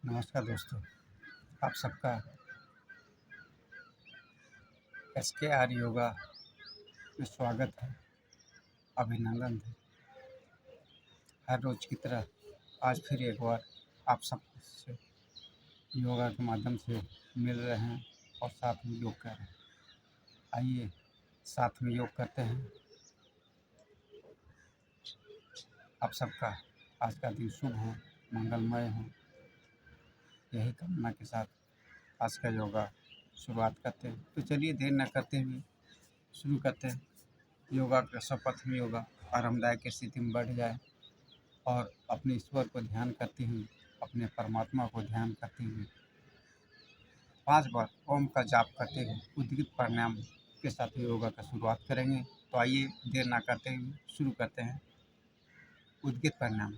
नमस्कार दोस्तों, आप सबका SKR योगा में स्वागत है, अभिनंदन है। हर रोज़ की तरह आज फिर एक बार आप सबसे योगा के माध्यम से मिल रहे हैं और साथ में योग कर रहे हैं। आइए साथ में योग करते हैं। आप सबका आज का दिन शुभ हो, मंगलमय हो, यही कामना के साथ आज का योगा शुरुआत करते हैं। तो चलिए देर न करते हुए शुरू करते हैं। योगा का शपथ में योगा आरामदायक स्थिति में बैठ जाए और अपने ईश्वर को ध्यान करते हुए, अपने परमात्मा को ध्यान करते हुए 5 बार ओम का जाप करते हुए उद्गीत प्राणायाम के साथ योगा का शुरुआत करेंगे। तो आइए देर ना करते हुए शुरू करते हैं। उद्गीत प्राणायाम।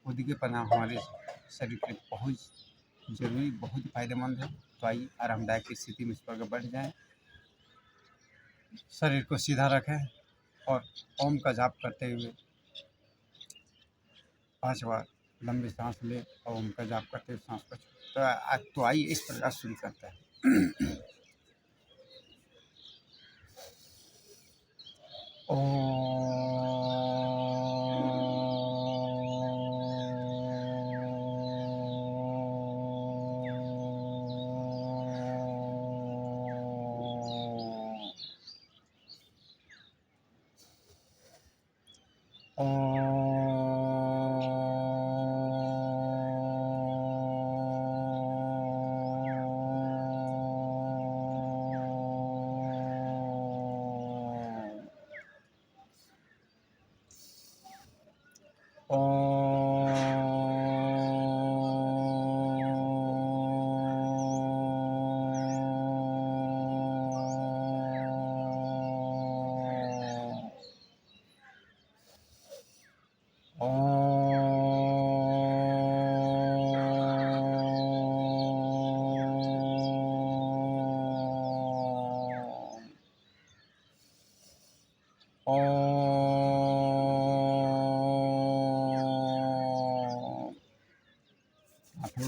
उद्गीत प्राणायाम हमारे शरीर के लिए बहुत जरूरी, बहुत फायदेमंद है। तो आइए आरामदायक स्थिति में इस पर बैठ जाएं, शरीर को सीधा रखें और ओम का जाप करते हुए 5 बार लंबी सांस ले और ओम का जाप करते हुए सांस को छोड़ें। तो आइए इस प्रकार शुरू करते हैं।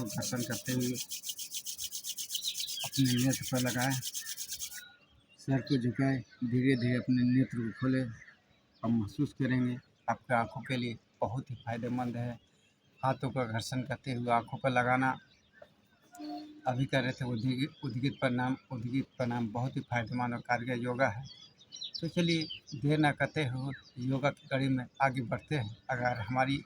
दर्शन करते हुए अपने नेत्र पर लगाएं, सर को झुकाएं, धीरे धीरे अपने नेत्र को खोलें और महसूस करेंगे आपके आँखों के लिए बहुत ही फायदेमंद है। हाथों का घर्षण करते हुए आँखों पर लगाना। अभी कर रहे थे उद्गीत प्राणायाम। उद्गीत प्राणायाम बहुत ही फायदेमंद और कारगर योगा है। तो चलिए देर न करते हुए योगा की कड़ी में आगे बढ़ते हैं। अगर हमारी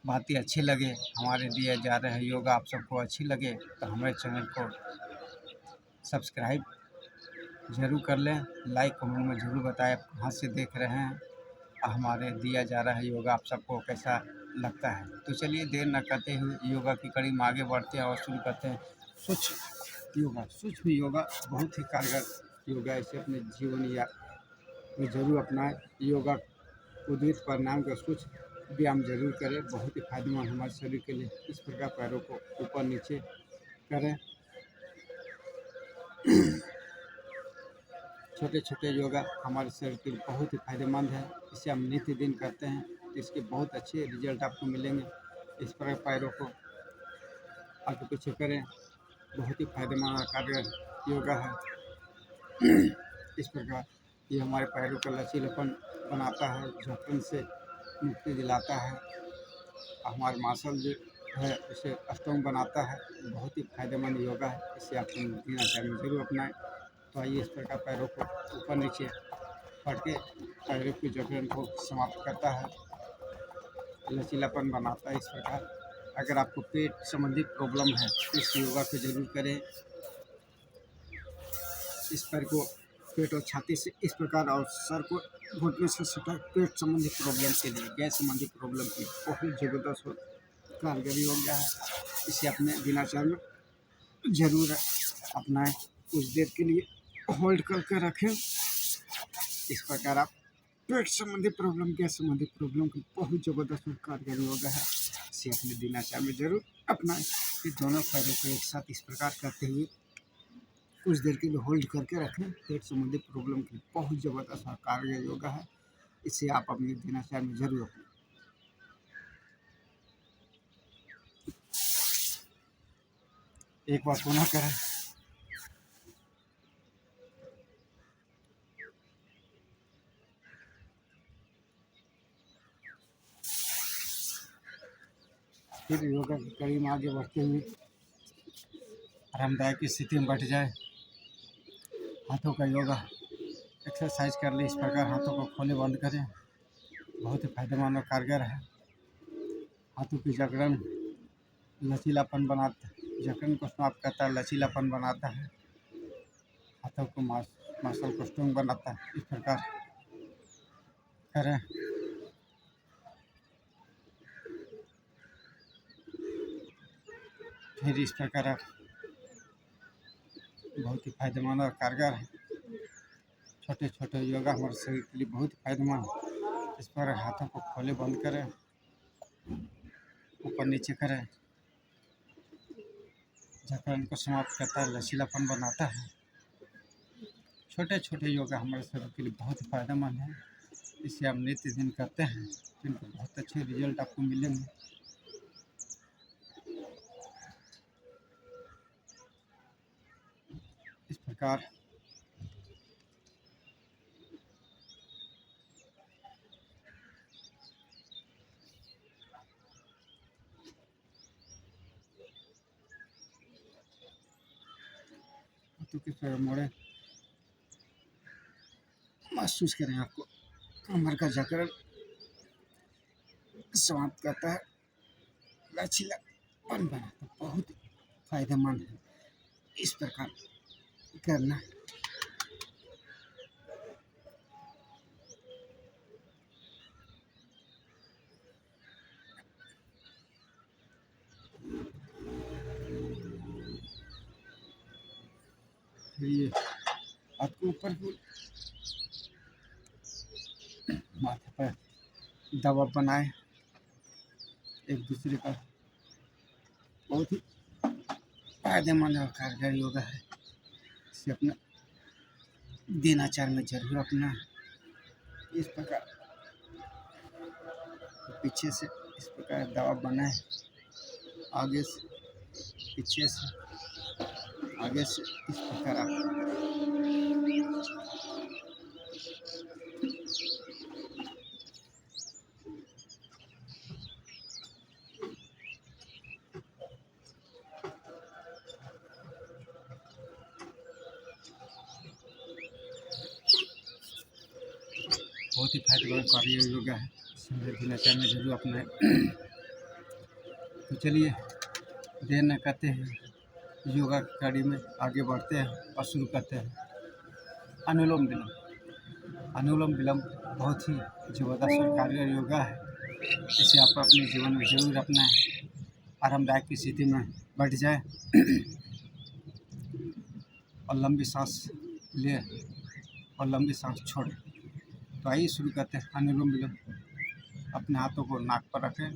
बातें अच्छी लगे, हमारे दिए जा रहे योगा आप सबको अच्छी लगे तो हमारे चैनल को सब्सक्राइब ज़रूर कर लें। लाइक कमेंट में ज़रूर बताएं आप कहाँ से देख रहे हैं और हमारे दिया जा रहा है योगा आप सबको कैसा लगता है। तो चलिए देर न करते हुए योगा की कड़ी में आगे बढ़ते हैं और शुरू करते हैं। सूक्ष्म योगा। सूक्ष्म योगा बहुत ही कारगर योगा है। इसे अपने जीवन या में ज़रूर अपनाएं। योगा उद्गीत प्राणायाम का सूक्ष्म व्यायाम जरूर करें, बहुत ही फायदेमंद हमारे शरीर के लिए। इस प्रकार पैरों को ऊपर नीचे करें। छोटे छोटे योगा हमारे शरीर के लिए बहुत ही फायदेमंद है। इसे हम नित्य दिन करते हैं तो इसके बहुत अच्छे रिजल्ट आपको मिलेंगे। इस प्रकार पैरों को आगे पीछे करें, बहुत ही फायदेमंद और कारगर योगा है। इस प्रकार ये हमारे पैरों का लचीलापन बनाता है, झटकन से मुक्ति दिलाता है। हमारे मासल जो है उसे स्ट्रॉन्ग बनाता है। बहुत ही फायदेमंद योगा है। इसे आप दिनचर्या में जरूर अपनाएं। तो आइए इस प्रकार पैरों को ऊपर नीचे करके पैरों की जकड़न को समाप्त करता है, लचीलापन बनाता है। इस प्रकार अगर आपको पेट संबंधी प्रॉब्लम है तो इस योगा को जरूर करें। इस पैर को पेट और छाती से इस प्रकार और सर को घुटने से सटा पेट संबंधी प्रॉब्लम के लिए, गैस संबंधी प्रॉब्लम के लिए बहुत ज़बरदस्त कारगर योगा है। इसे अपने दिनचर्या में जरूर अपनाएं। कुछ देर के लिए होल्ड करके रखें। इस प्रकार आप पेट संबंधी प्रॉब्लम, गैस संबंधी प्रॉब्लम की बहुत ज़बरदस्त और कारगर योगा है। इसे अपने दिनचर्या में जरूर अपनाएं। फिर दोनों पैरों को एक साथ इस प्रकार करते हुए कुछ देर के लिए होल्ड करके रखें। पेट संबंधी प्रॉब्लम की बहुत ज़बरदस्त और कारगर योगा है। इसे आप अपनी दिनचर्या में जरूर अपनाएं। एक बार पुनः करें। फिर योगा की कड़ी में आगे बढ़ते हुए आरामदायक की स्थिति में बैठ जाए। हाथों का योगा एक्सरसाइज कर ले। इस प्रकार हाथों को खोले बंद करें, बहुत ही फायदेमंद और कारगर है। हाथों की जकड़न लचीलापन बनाता है, जकड़न को समाप्त करता है, लचीलापन बनाता है, हाथों को मसल को स्ट्रॉन्ग बनाता है। इस प्रकार करें। फिर इस प्रकार आप बहुत ही फायदेमंद और कारगर है। छोटे छोटे योगा हमारे शरीर के लिए बहुत ही फायदेमंद है। इस पर हाथों को खोले बंद करें, ऊपर नीचे करें, जकड़न को समाप्त करता है, लचीलापन बनाता है। छोटे छोटे योगा हमारे शरीर के लिए बहुत ही फायदेमंद है। इसे आप नित्य दिन करते हैं तो इनको बहुत अच्छे रिजल्ट आपको मिलेंगे। इस प्रकार हाथों की तरफ मोड़े, महसूस करें आपको कमर का जकड़न समाप्त करता है, लचीलापन बनाता है, बहुत फायदेमंद है। इस प्रकार करना। फिर ये आपके ऊपर की माथे पर दबाव बनाए, एक दूसरे का बहुत ही फायदेमंद और कारगर योगा है। इसे अपना दिनचर्या में जरूर अपना। इस प्रकार पीछे से इस प्रकार दबाव बनाए, आगे से पीछे से आगे से इस प्रकार आप बहुत ही फायदेमंद कार्य योगा है। इसे दिनचर्या में जरूर अपनाएं। तो चलिए देर न करते हैं, योगा की कड़ी में आगे बढ़ते हैं और शुरू करते हैं अनुलोम विलोम। अनुलोम विलोम बहुत ही ज़बरदस्त और कारगर योगा है। इसे आप अपने जीवन में जरूर अपनाएं। आरामदायक की स्थिति में बैठ जाए और लंबी सांस ले और लंबी सांस छोड़े। तो आइए शुरू करते हैं अनुलोम विलोम। अपने हाथों को नाक पर रखें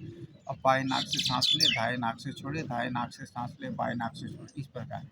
और बाएं नाक से सांस ले, दाएं नाक से छोड़े, दाएं नाक से सांस ले, बाएं नाक से छोड़े। इस प्रकार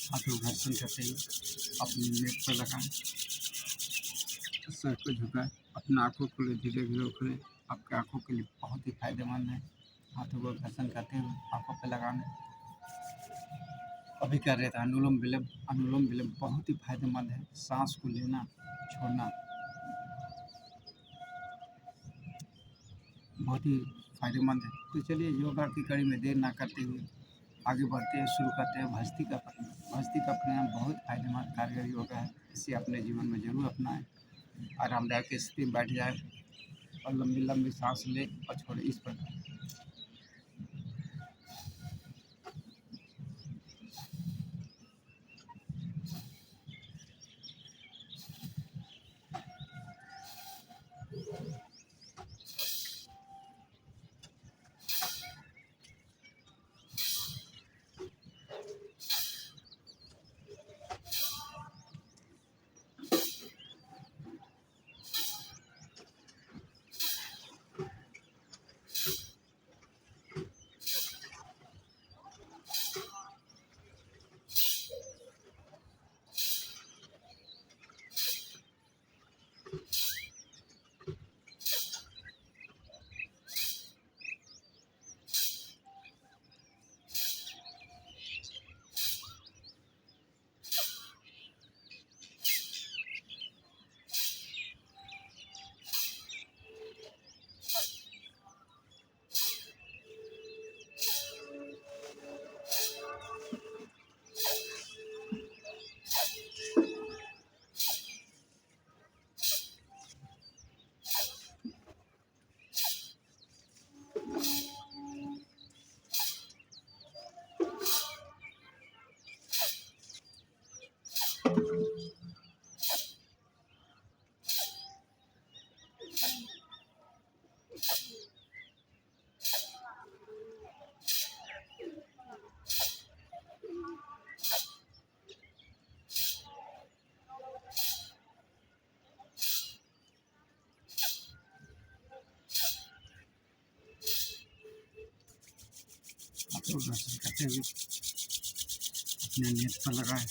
हाथों को घर्षण करते हुए अपने नेत्र पर लगाएं, सर को झुकाएं, अपनी आँखों को धीरे धीरे खोलें। आपकी आँखों के लिए बहुत ही फायदेमंद है। हाथों को घर्षण करते हुए आँखों पर लगाना। अभी कर रहे थे अनुलोम विलोम। अनुलोम विलोम बहुत ही फायदेमंद है। सांस को लेना छोड़ना बहुत ही फायदेमंद है। तो चलिए योगा की कड़ी में देर ना करते हुए आगे बढ़ते हैं, शुरू करते हैं भस्ती का प्राणायाम बहुत फायदेमंद कारगर योगा है। इसे अपने जीवन में जरूर अपनाएं। आरामदायक स्थिति में बैठ जाए और लंबी लंबी सांस ले और छोड़े। इस प्रकार हाथों को घर्षण करते हुए अपने नेत्र पर लगाएं,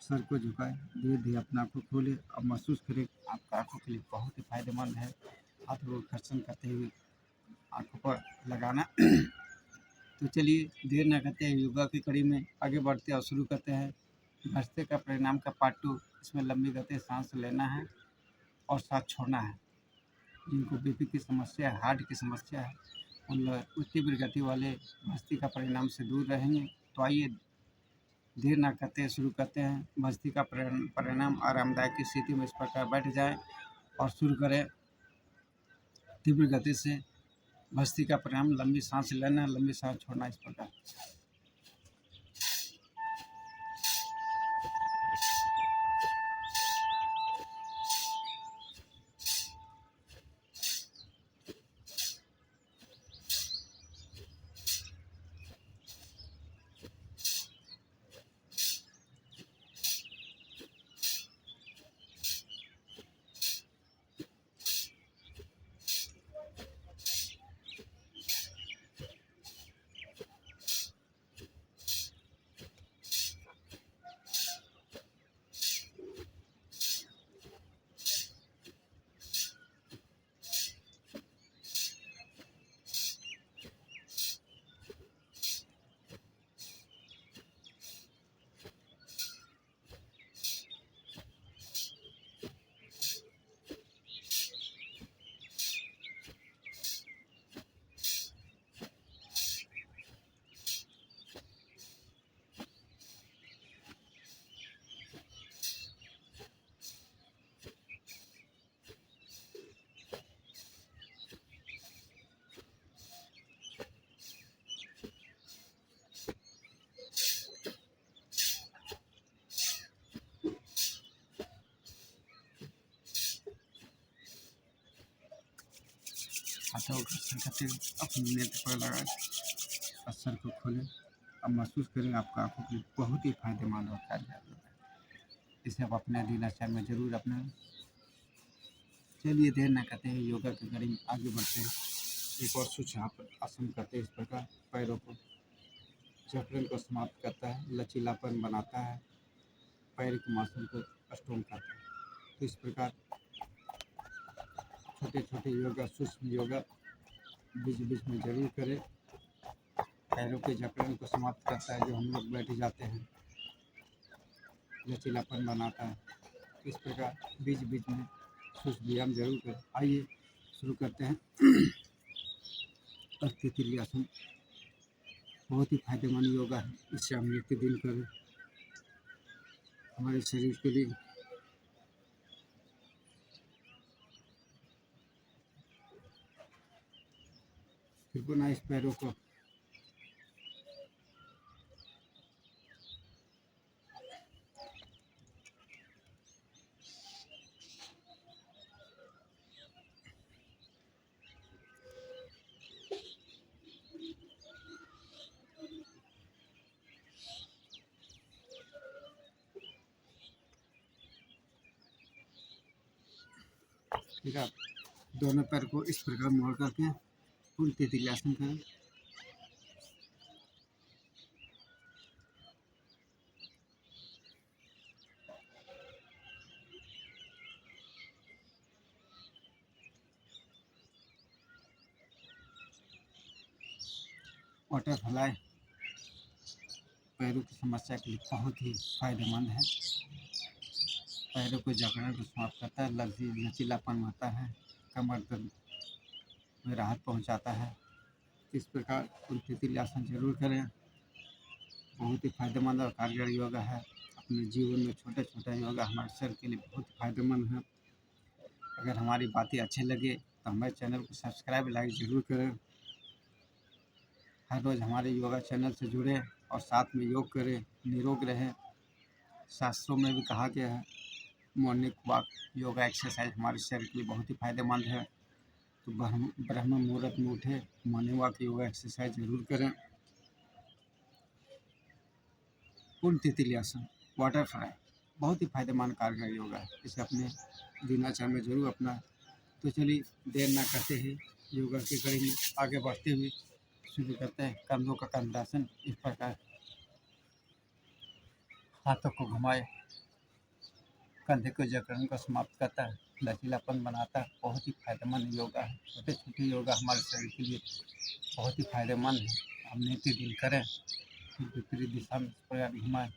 सर को झुकाएं, धीरे धीरे अपने आँखों को खोलें और महसूस करें। आपकी आँखों के लिए बहुत ही फायदेमंद है। हाथों को घर्षण करते हुए आँखों पर लगाना। तो चलिए देर न करते हैं, योगा की कड़ी में आगे बढ़ते और शुरू करते हैं भस्ते का परिणाम का पार्ट 2। इसमें लंबी गति सांस लेना है और साथ छोड़ना है। जिनको बीपी की समस्या है, हार्ट की समस्या है, उन लोग उच्च तीव्र गति वाले भस्ती का परिणाम से दूर रहेंगे। तो आइए देर ना करते हैं, शुरू करते हैं भस्ती का परिणाम। आरामदायक की स्थिति में इस प्रकार बैठ जाएं और शुरू करें तीव्र गति से भस्ती का परिणाम। लंबी सांस लेना, लंबी सांस छोड़ना। इस प्रकार हाथों को घर्षण करते हुए अपने नेत्र पर लगाएं और सर को खोलें। अब महसूस करें आपका आँखों के लिए बहुत ही फायदेमंद और कारगर है। इसे आप अपने दिनचर्या में जरूर अपनाएं। चलिए देर न करते हैं, योगा की कड़ी में आगे बढ़ते हैं। एक और सुचाप आसन करते हैं इस प्रकार पैरों को जकड़न को समाप्त करता है, लचीलापन बनाता है, पैर की मांसों को स्ट्रॉन्ग करता है। तो इस प्रकार छोटे छोटे योगा, सूक्ष्म योगा बीच बीच में जरूर करें। पैरों के जकड़न को समाप्त करता है, जो हम लोग बैठ जाते हैं, लचीलापन बनाता है। इस प्रकार बीच बीच में सूक्ष्म व्यायाम जरूर करें। आइए शुरू करते हैं। तितली बहुत ही फायदेमंद योगा है, इससे हम नित्य दिन करें हमारे शरीर के लिए। फिर पुनः इस पैरों को फिर आप दोनों पैर को इस प्रकार मोड़ करके पूर्ण तितली आसन करें। बटरफ्लाई पैरों की समस्या के लिए बहुत ही फायदेमंद है। पैरों को जकड़न को समाप्त करता है, लचीलापन होता है, कमर दर्द में राहत पहुंचाता है। इस प्रकार पूर्ण तितली आसन जरूर करें। बहुत ही फायदेमंद और कारगर योगा है। अपने जीवन में छोटा छोटा योगा हमारे शरीर के लिए बहुत फायदेमंद है। अगर हमारी बातें अच्छी लगे तो हमारे चैनल को सब्सक्राइब लाइक ज़रूर करें। हर रोज़ हमारे योगा चैनल से जुड़े और साथ में योग करें, निरोग रहें। शास्त्रों में भी कहा गया है मॉर्निंग वॉक योगा एक्सरसाइज हमारे शरीर के लिए बहुत ही फायदेमंद है। तो ब्रह्म मुहूर्त में उठे मॉर्निंग वॉक योगा एक्सरसाइज जरूर करें। पूर्ण तितली आसन बटरफ्लाई बहुत ही फायदेमंद कारगर योगा है, इसे अपने दिनचर्या में जरूर अपना। तो चलिए देर ना करते ही योगा की कड़ी में आगे बढ़ते हुए शुरू करते हैं। कंधों का कंधासन इस प्रकार हाथों को घुमाए, कंधे को जकड़न को समाप्त करता है, लचीलापन बनाता है। बहुत ही फायदेमंद योगा है। छोटे छोटे योगा हमारे शरीर के लिए बहुत ही फायदेमंद है। हम नित्य दिन करें, विपरीत दिशा में इस प्रकार घुमाएं।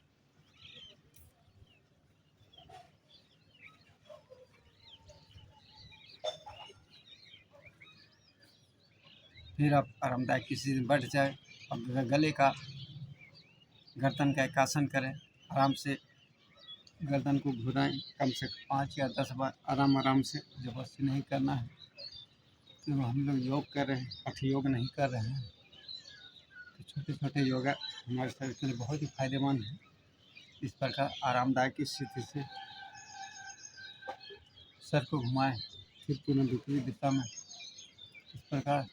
फिर आप आरामदायक किसी दिन बैठ जाए और गले का गर्दन का एक आसन करें। आराम से गर्दन को घुराएं, कम से 5 या 10 बार आराम से। जबरदस्ती नहीं करना है, क्योंकि हम लोग योग कर रहे हैं, हठ योग नहीं कर रहे हैं। तो छोटे छोटे योगा हमारे शरीर के लिए बहुत ही फायदेमंद है। इस प्रकार आरामदायक स्थिति से सर को घुमाएं, फिर पुनः विपरीत दिशा में। इस प्रकार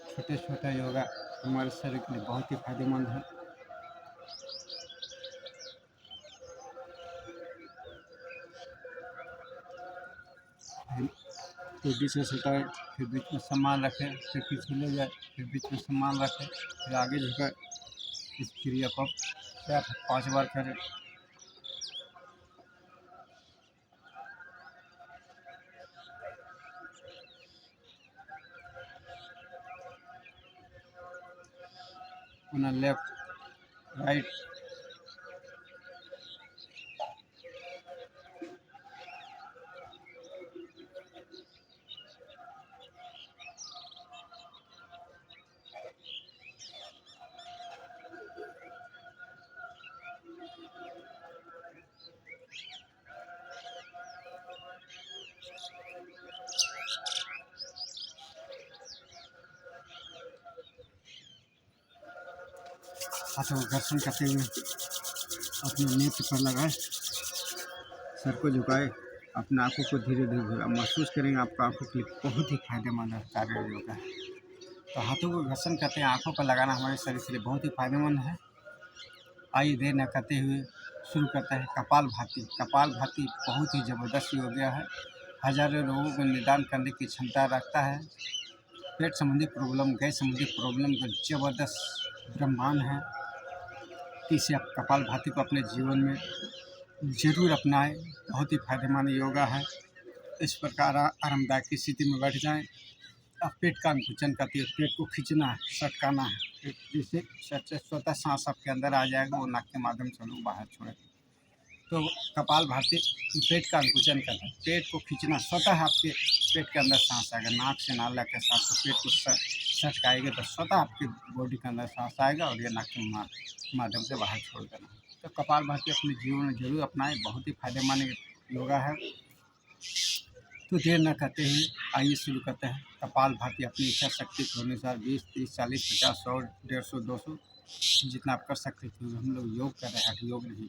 छोटे छोटे योगा हमारे शरीर के लिए बहुत ही फायदेमंद है। तो पीछे सटाए, फिर बीच में सामान रखें, फिर पीछे ले जाए, फिर बीच में सामान रखें, फिर आगे झुकाए। इस क्रिया को 4-5 बार करें। पुनः लेफ्ट राइट, हाथों को घर्षण करते हुए अपने नेत्र पर लगाए, सर को झुकाए, अपने आँखों को धीरे धीरे घुरा। महसूस करेंगे आपको आँखों के लिए बहुत ही फायदेमंद कार्य योगा है। तो हाथों को घर्षण करते हैं, आँखों पर लगाना हमारे शरीर के लिए बहुत ही फायदेमंद है। आइए देर न करते हुए शुरू करते हैं कपालभाति। कपालभाति बहुत ही ज़बरदस्त योगा है। हज़ारों लोगों को निदान करने की क्षमता रखता है। पेट संबंधी प्रॉब्लम, गैस संबंधी प्रॉब्लम का ज़बरदस्त ब्रह्मांड है कि इसे आप कपालभाति को अपने जीवन में ज़रूर अपनाएं। बहुत ही फायदेमंद योगा है। इस प्रकार आरामदायक की स्थिति में बैठ जाएं। अब पेट का अंकुचन करती है, पेट को खींचना है, सटकाना है, जिससे स्वतः सांस आपके अंदर आ जाएगा, वो नाक के माध्यम से लोग बाहर छोड़ेंगे। तो कपालभाति पेट का अंकुचन करना है, पेट को खींचना, स्वतः आपके पेट के अंदर सांस आएगा, नाक से ना लेकर सांस को पेट को सटकाएंगे तो स्वतः आपकी बॉडी के अंदर सांस आएगा और ये नाक के माध्यम से बाहर छोड़ देना। तो कपालभाति अपने जीवन में जरूर अपनाएं, बहुत ही फायदेमंद योगा है। तो देर न करते हुए आइए शुरू करते हैं। कपालभाति अपनी इच्छा शक्ति के अनुसार 20, 30, 40, 50, 100, 150, 200 जितना आप कर सकते थे। हम लोग योग कर रहे हैं, हठ योग नहीं।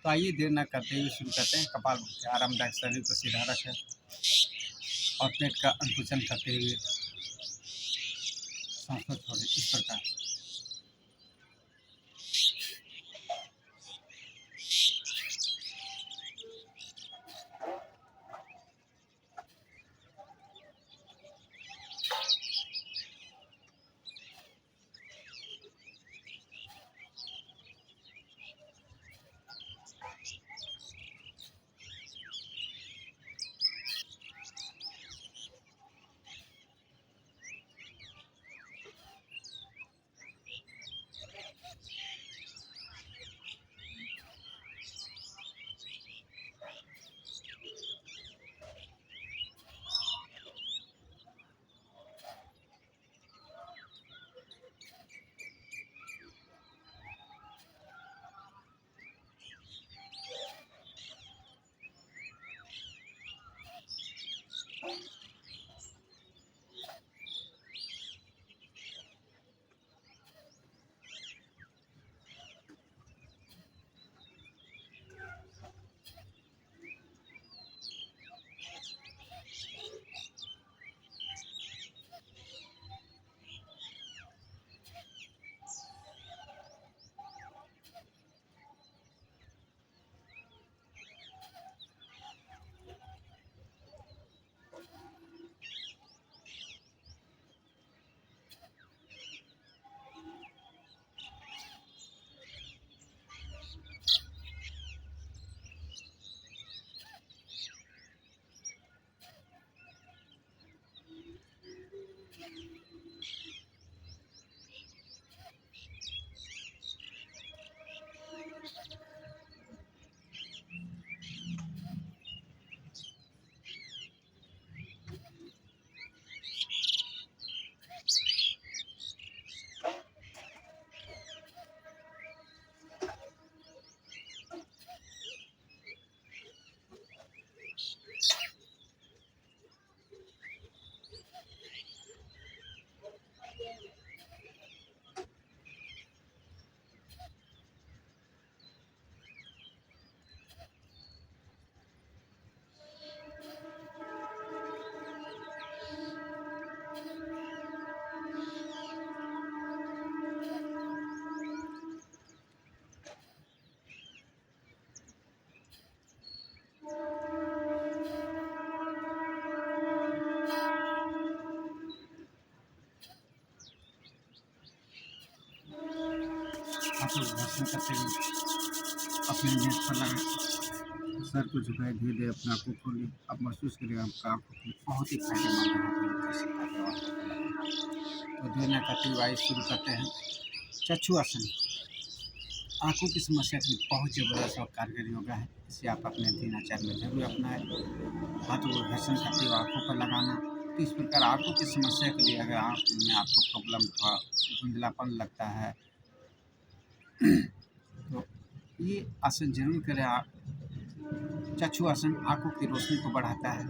तो आइए देर न करते हुए शुरू करते हैं। कपालभाति आरामदायक, शरीर को सीधा रखें और पेट का अंकुचन करते हुए सांस को छोड़ें। इस प्रकार आप लोग दर्शन करते हुए अपने नेत्र पर लगा सर को झुकाए, धीरे धीरे अपने आँखों खोलिए। आप महसूस करिएगा आपका आँखों की बहुत ही फायदेमंद है। आप लोग दर्शन करते हुए आँखों को लगा। तो देर न करते हुए आइए शुरू करते हैं। चक्षु आसन आँखों की समस्या के लिए बहुत ज़बरदस्त और कारगर योगा है। इसे आप अपने दिनचर्या में जरूर अपनाएं। हाथों को घर्षण करते हुए आँखों पर लगाना। तो इस प्रकार आँखों की समस्या के लिए अगर आँख में आपको प्रॉब्लम थोड़ा धुंधलापन लगता है तो ये आसन जरूर करें। चक्षु आसन आँखों की रोशनी को बढ़ाता है।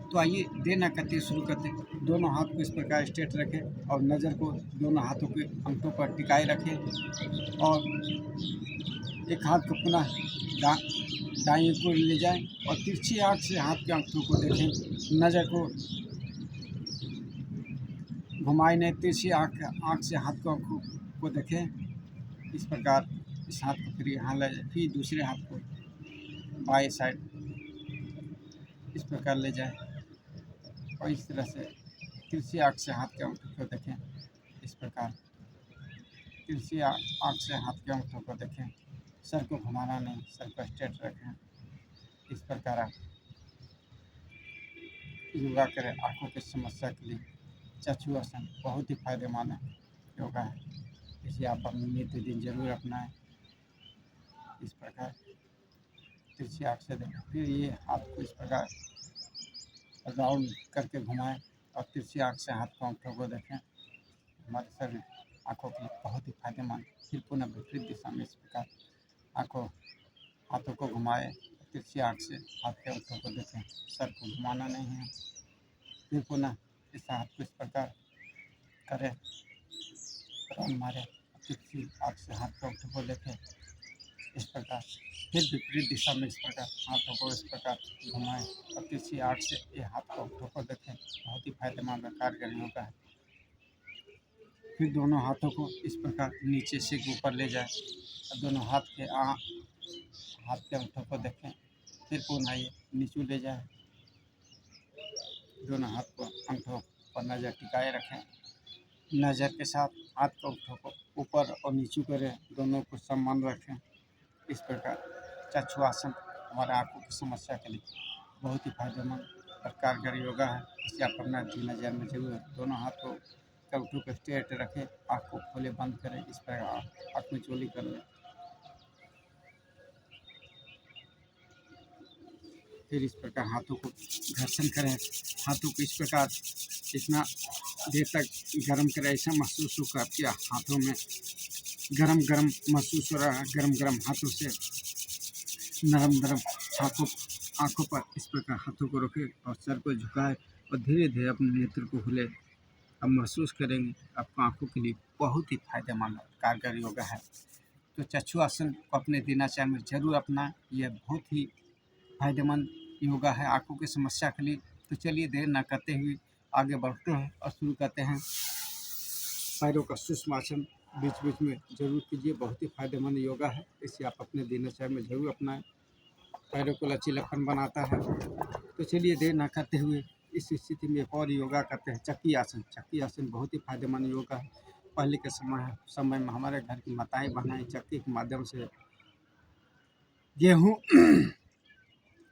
तो आइए देर न करते शुरू करते। दोनों हाथ को इस प्रकार स्ट्रेट रखें और नज़र को दोनों हाथों के अंगों पर टिकाए रखें और एक हाथ को पुनः दाईं ओर ले जाएं और तिरछी आँख से हाथ के अंगों को देखें। नज़र को घुमाए नहीं, तिरछी आँख से हाथ के अंगों को देखें। इस प्रकार इस हाथ को फिर यहाँ ले जाए, फिर दूसरे हाथ को बाएं साइड इस प्रकार ले जाए और इस तरह से तिरछी आँख से हाथ के अंगूठे को देखें इस प्रकार। तिरछी आँख से हाथ के अंगूठों को देखें। सर को घुमाना नहीं, सर को स्ट्रेट रखें। इस प्रकार आप योगा करें आँखों की समस्या के लिए। चक्षुआसन बहुत ही फायदेमंद है, योगा है, इसे आप अपने नित्य दिन जरूर अपनाएं। इस प्रकार तिरछी आँख से देखें, फिर ये हाथ को इस प्रकार राउंड करके घुमाएं और तिरछी आँख से हाथ के अंगूठों को देखें। हमारे शरीर आँखों के लिए बहुत ही फायदेमंद। फिर पुनः विपरीत दिशा में इस प्रकार हाथों को घुमाए, तिरछी आँख से हाथ के अंगूठों को देखें। सर को घुमाना नहीं है। फिर पुनः इस हाथ को इस प्रकार करें, राउंड मारे, तिरछी आँख से हाथ के अंगूठों को देखें इस प्रकार। फिर विपरीत दिशा में इस प्रकार हाथों को इस प्रकार घुमाएं और तिरछी आँख से ये हाथ के अंगूठों को देखें। बहुत ही फायदेमंद कारगर योगा है। फिर दोनों हाथों को इस प्रकार नीचे से ऊपर ले जाए और दोनों हाथ के अंगूठों को देखें। फिर पुनः ये नीचे ले जाए, दोनों हाथ को अंगूठों पर नज़र टिकाए रखें। नज़र के साथ हाथ के अंगूठों को ऊपर और नीचे करें, दोनों को समान रखें। इस प्रकार चक्षुआसन हमारे आँखों की समस्या के लिए बहुत ही फायदेमंद और कारगर योगा है। इसे आप अपना दिनचर्या में जरूर। दोनों हाथ को अंगूठों को स्ट्रेट रखें, आँख को खोले बंद करें। इस प्रकार आँख में चोली कर लें। फिर इस प्रकार हाथों को घर्षण करें। हाथों को इस प्रकार इतना देर तक गर्म करें, ऐसा महसूस होगा आपके हाथों में गरम गरम महसूस हो रहा है। गरम गरम हाथों से नरम नरम आँखों पर इस प्रकार हाथों को रखें और सर को झुकाए और धीरे धीरे अपने नेत्र को खुले। अब महसूस करेंगे आपको आँखों के लिए बहुत ही फायदेमंद कारगर योगा है। तो चक्षुआसन को अपने दिनचर्या में जरूर अपनाएं। यह बहुत ही फायदेमंद योगा है आँखों की समस्या के लिए। तो चलिए देर न करते हुए आगे बढ़ते हैं और शुरू करते हैं। पैरों का सुषमासन बीच बीच में जरूर कीजिए, बहुत ही फायदेमंद योगा है। इसे आप अपने दिनचर्या में जरूर अपनाएं। पैरों को लचीलापन बनाता है। तो चलिए देर न करते हुए इस स्थिति में एक और योगा करते हैं, चक्की आसन। चक्की आसन बहुत ही फायदेमंद योगा है। पहले के समय में हमारे घर की माताएं बहनें चक्की के माध्यम से गेहूँ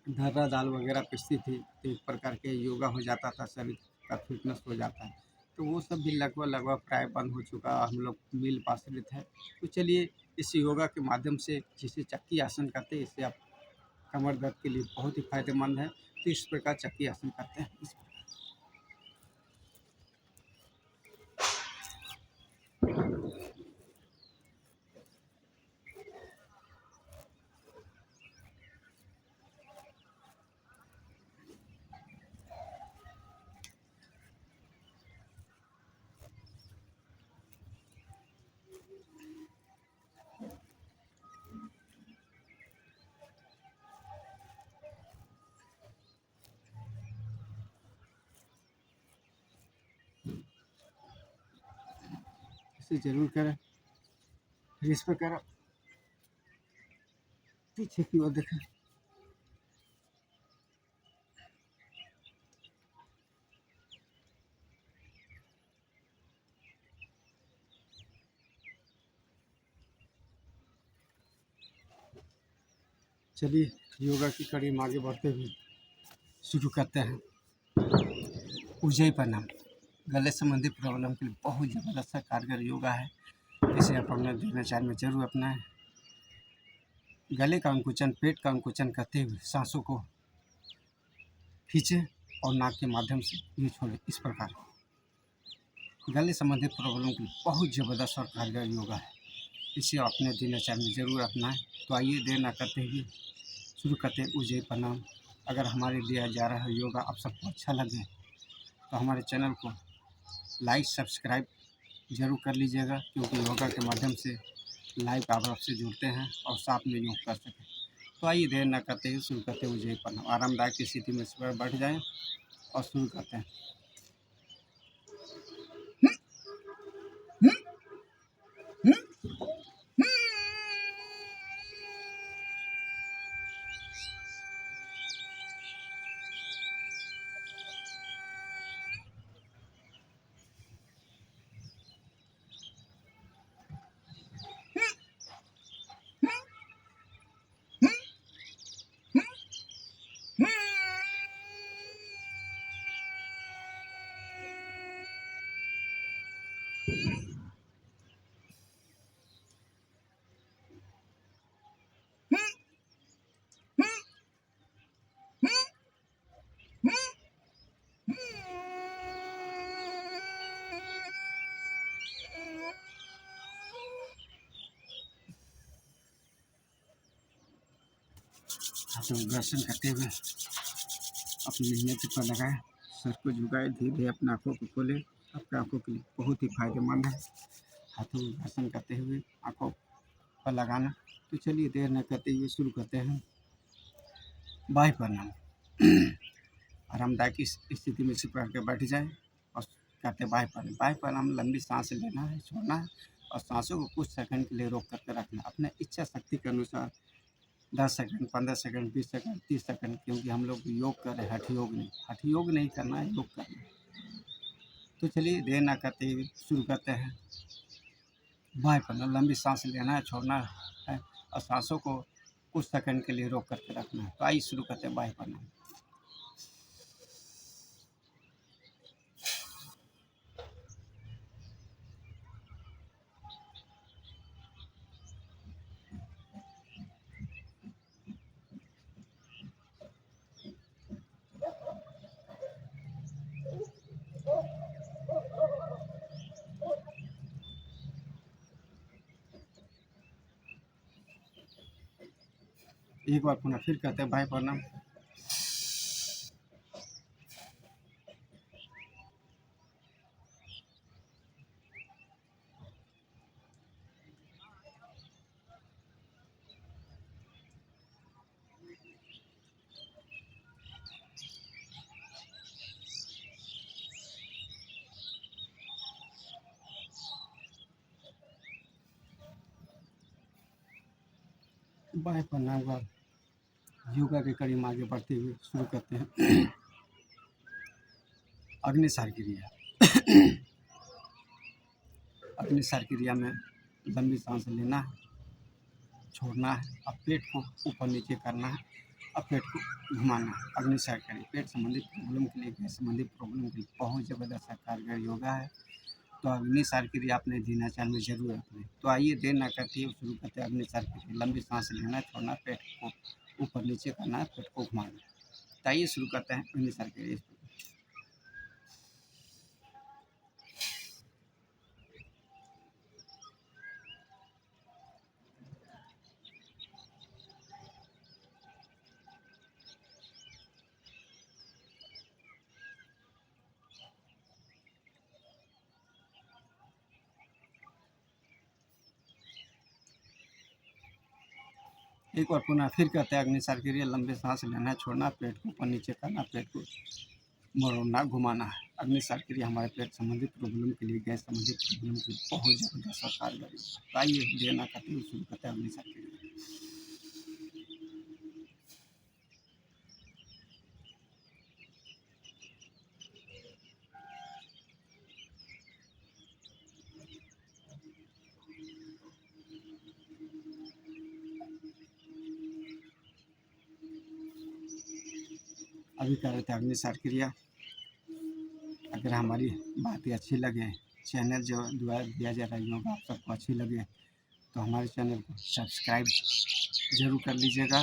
दर्रा दाल वगैरह पीसती थी, तो एक प्रकार के योगा हो जाता था, शरीर का फिटनेस हो जाता है। तो वो सब भी लगभग प्राय बंद हो चुका, हम लोग मिल आश्रित है। तो चलिए इस योगा के माध्यम से जिसे चक्की आसन करते हैं, इससे आप कमर दर्द के लिए बहुत ही फायदेमंद है। तो इस प्रकार चक्की आसन करते हैं। इसे जरूर करें। फिर इस प्रकार पीछे की ओर देखें। चलिए योगा की कड़ी में आगे बढ़ते हुए शुरू करते हैं। ऊंचाई प्रणाम गले संबंधी प्रॉब्लम के लिए बहुत ज़बरदस्त कारगर योगा है। इसे आप अपने दिनचर्या में जरूर अपनाएं। गले का अंकुचन, पेट का अंकुचन करते हुए सांसों को खींचें और नाक के माध्यम से ये छोड़ें। इस प्रकार गले संबंधी प्रॉब्लम के लिए बहुत ज़बरदस्त और कारगर योगा है। इसे अपने दिनचर्या में जरूर अपनाएं। तो आइए देर न करते हुए शुरू करते हैं ऊंचाई प्रणाम। अगर हमारे दिया जा रहा है योगा आप सबको अच्छा लगे तो हमारे चैनल को लाइक सब्सक्राइब जरूर कर लीजिएगा, क्योंकि योगा के माध्यम से लाइव आप आपसे जुड़ते हैं और साथ में योग कर सकें। तो आइए देर न करते हुए शुरू करते हैं ऊंचाई प्रणाम। आरामदायक स्थिति में बैठ जाएं और शुरू करते हैं। तो दर्शन करते हुए अपने नेत्र पर लगाए, सर को झुकाए, धीरे धीरे अपनी आँखों को खोले। आपकी आँखों के लिए बहुत ही फायदेमंद है हाथों में घर्षण करते हुए आँखों पर लगाना। तो चलिए देर न करते हुए शुरू करते हैं बाह्य प्राणायाम। आरामदायक स्थिति में सिर के बैठ जाए और करते बाह्य प्राणायाम। बाह्य प्राणायाम लंबी सांस लेना है, छोड़ना है और सांसों को कुछ सेकंड के लिए रोक करके रखना, अपने इच्छा शक्ति के अनुसार 10 सेकंड, 15 सेकंड, 20 सेकंड, 30 सेकंड, क्योंकि हम लोग योग कर रहे हैं, हठ योग नहीं करना है, योग करना है। तो चलिए देर ना करते हुए शुरू करते हैं बाह्य प्राणायाम। लंबी सांस लेना है, छोड़ना है और सांसों को कुछ सेकंड के लिए रोक करके रखना है। तो आइए शुरू करते हैं बाह्य प्राणायाम। एक बार पुनः फिर करते हैं बाह्य प्राणायाम। बाह्य प्राणायाम का योगा की कड़ी में आगे बढ़ते हुए शुरू करते हैं अग्निसार क्रिया। अग्निसार क्रिया में लंबी सांस लेना है, छोड़ना है और पेट को ऊपर नीचे करना है और पेट को घुमाना है। अग्निसार क्रिया पेट संबंधित प्रॉब्लम के लिए, गैस संबंधित प्रॉब्लम के लिए बहुत ज़बरदस्त कारगर योगा है। तो अग्निसार क्रिया अपने दिनचर्या में जरूर रखें। तो आइए देर न करते हुए शुरू करते हैं अग्निसार क्रिया। लंबी सांस लेना, छोड़ना, पेट को ऊपर नीचे करना है, पेट को घुमाना है। तो आइए शुरू करते हैं अग्निसार क्रिया। एक बार पुनः फिर करते हैं अग्निसार क्रिया। लंबे सांस लेना, छोड़ना, पेट को ऊपर नीचे करना, पेट को मोड़ना, घुमाना है। अग्निसार क्रिया हमारे पेट संबंधित प्रॉब्लम के लिए, गैस संबंधित प्रॉब्लम के लिए बहुत ज़बरदस्त और कारगर है। आइए देर न करते हुए शुरू करते हैं अग्निसार क्रिया। अभी कर रहे थे अग्निसार क्रिया। अगर हमारी बातें अच्छी लगे, चैनल जो द्वारा दिया जा रहा है योगा आप सबको अच्छी लगे, तो हमारे चैनल को सब्सक्राइब जरूर कर लीजिएगा।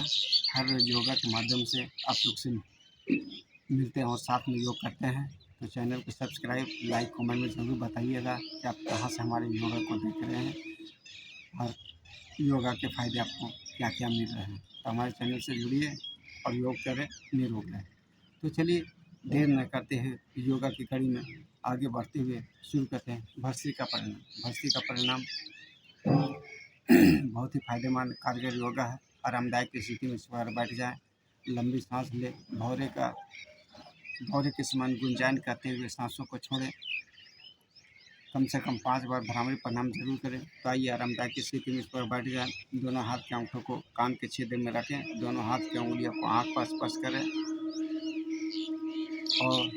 हर योगा के माध्यम से आप लोग से मिलते हैं और साथ में योग करते हैं। तो चैनल को सब्सक्राइब, लाइक, कमेंट में ज़रूर बताइएगा कि आप कहाँ से हमारे योगा को देख रहे हैं और योगा के फ़ायदे आपको क्या क्या मिल रहे हैं। तो हमारे चैनल से जुड़िए और योग करें, निरोग रहें। तो चलिए देर न करते हुए योगा की कड़ी में आगे बढ़ते हुए शुरू करते हैं भस्त्रिका प्राणायाम। भस्त्रिका प्राणायाम बहुत ही फायदेमंद कारगर योगा है। आरामदायक स्थिति में इस बार बैठ जाए, लंबी सांस ले, भौरे के समान गुंजायन करते हुए सांसों को छोड़ें। कम से कम 5 बार भ्रामरी प्राणायाम जरूर करें। तो आइए आरामदायक स्थिति में इस पर बैठ जाए। दोनों हाथ के अंगूठों को कान के छेदे में रखें, दोनों हाथ की उंगलियों को आँख पर स्पर्श करें और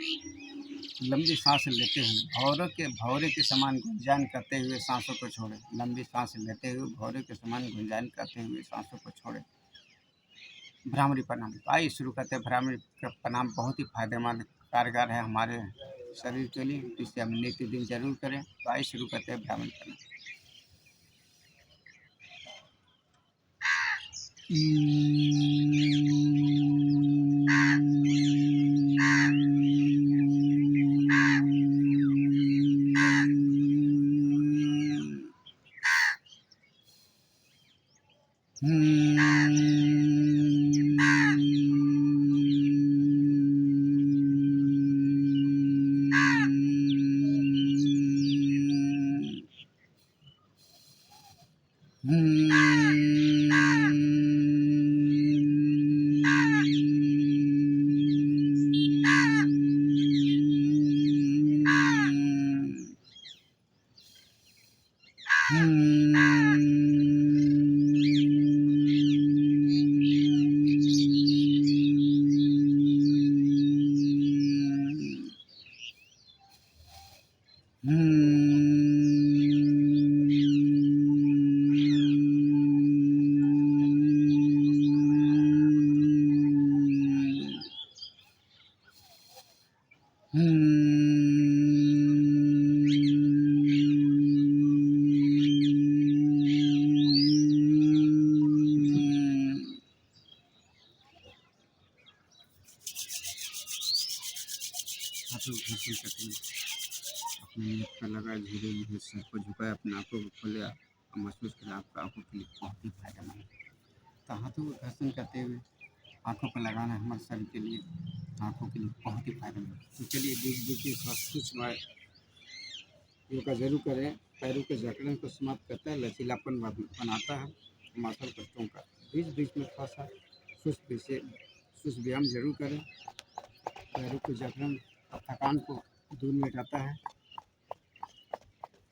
लंबी सांस लेते हुए भौरे के समान गुंजायन करते हुए सांसों को छोड़ें। लंबी सांस लेते हुए भौरे के समान गुंजायन करते हुए सांसों को छोड़ें। भ्रामरी प्राणायाम। तो आइए शुरू करते हैं भ्रामरी प्राणायाम। बहुत ही फायदेमंद कारगर है हमारे शरीर के लिए, इसे हम नित्य दिन जरूर करें। तो आइए शुरू करते हैं भ्रामरी प्राणायाम। आप लोग घर्षण करते हैं, अपने नेक पर लगाए, धीरे धीरे सर को झुकाए, अपने आंखों को खोले और महसूस करें आपका आंखों के लिए बहुत ही फायदेमंद है। तो हाथों को घर्षण करते हुए आंखों पर लगाना हमारे शरीर के लिए, आंखों के लिए बहुत ही फायदेमंद है। तो चलिए देखिए कुछ बार योगा जरूर करें। पैरों के जकड़न को समाप्त करता है, लचीलापन बनाता है, माथल कष्टों का बीच बीच में थोड़ा सा सुस्त व्यायाम जरूर करें। पैरों के जकड़न और थकान को दूर मिटाता है।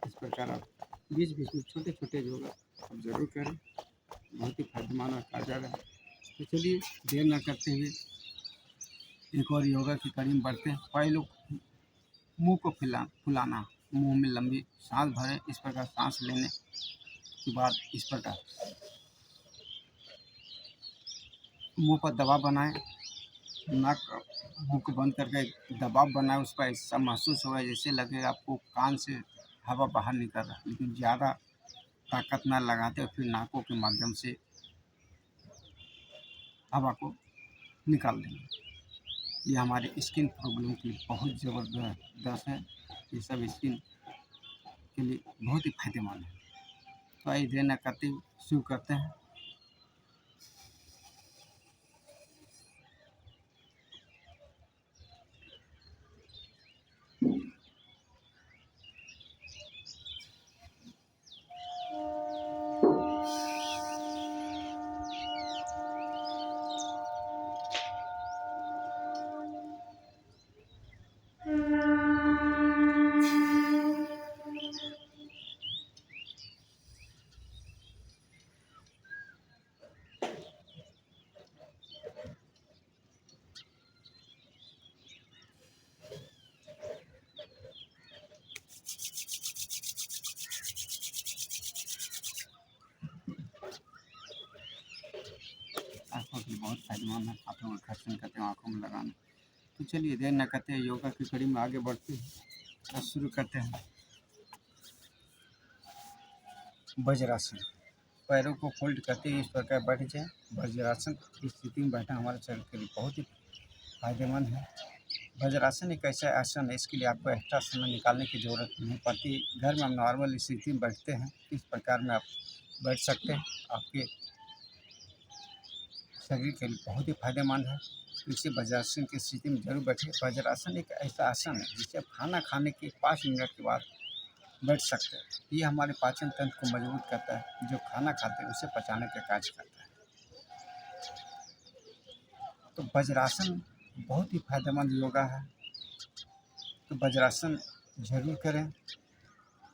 इस प्रकार आप बीच बीच में छोटे छोटे योगा आप जरूर करें, बहुत ही फायदेमंद और कारगर है। तो चलिए देर न करते हुए एक और योगा की कड़ी में बढ़ते हैं। पहले मुंह को फुलाना, मुंह में लंबी सांस भरें। इस प्रकार सांस लेने के बाद इस प्रकार मुंह पर दबाव बनाएं, नाक मुंह को बंद करके दबाव बनाए, उस पर ऐसा महसूस होगा जैसे लगे आपको कान से हवा बाहर निकल रहा है, लेकिन ज़्यादा ताकत ना लगाते और फिर नाकों के माध्यम से हवा को निकाल देंगे। ये हमारे स्किन प्रॉब्लम के लिए बहुत ज़बरदस्त है। ये सब स्किन के लिए बहुत ही फायदेमंद है। तो आइए देर न करते हुए शुरू करते हैं। आँखों के लिए बहुत फायदेमंद है। हाथों में घर्षण करते हैं, आँखों में लगाना। तो चलिए देर न करते हैं, योगा की कड़ी में आगे बढ़ते हैं और शुरू करते हैं। वज्रासन, पैरों को फोल्ड करते हुए इस प्रकार बैठ जाए। वज्रासन की स्थिति में बैठना हमारे शरीर के लिए बहुत ही फायदेमंद है। वज्रासन एक ऐसा आसन है, इसके लिए आपको एक्स्ट्रा समय निकालने की ज़रूरत नहीं पड़ती। घर में हम नॉर्मल स्थिति में बैठते हैं, इस प्रकार में आप बैठ सकते हैं। आपके शरीर के लिए बहुत ही फायदेमंद है। तो इसे वज्रासन की स्थिति में जरूर बैठे। वज्रासन एक ऐसा आसन है जिसे आप खाना खाने के 5 मिनट के बाद बैठ सकते हैं। ये हमारे पाचन तंत्र को मजबूत करता है, जो खाना खाते हैं उसे पचाने का कार्य करता है। तो वज्रासन बहुत ही फायदेमंद योगा है। तो वज्रासन जरूर करें।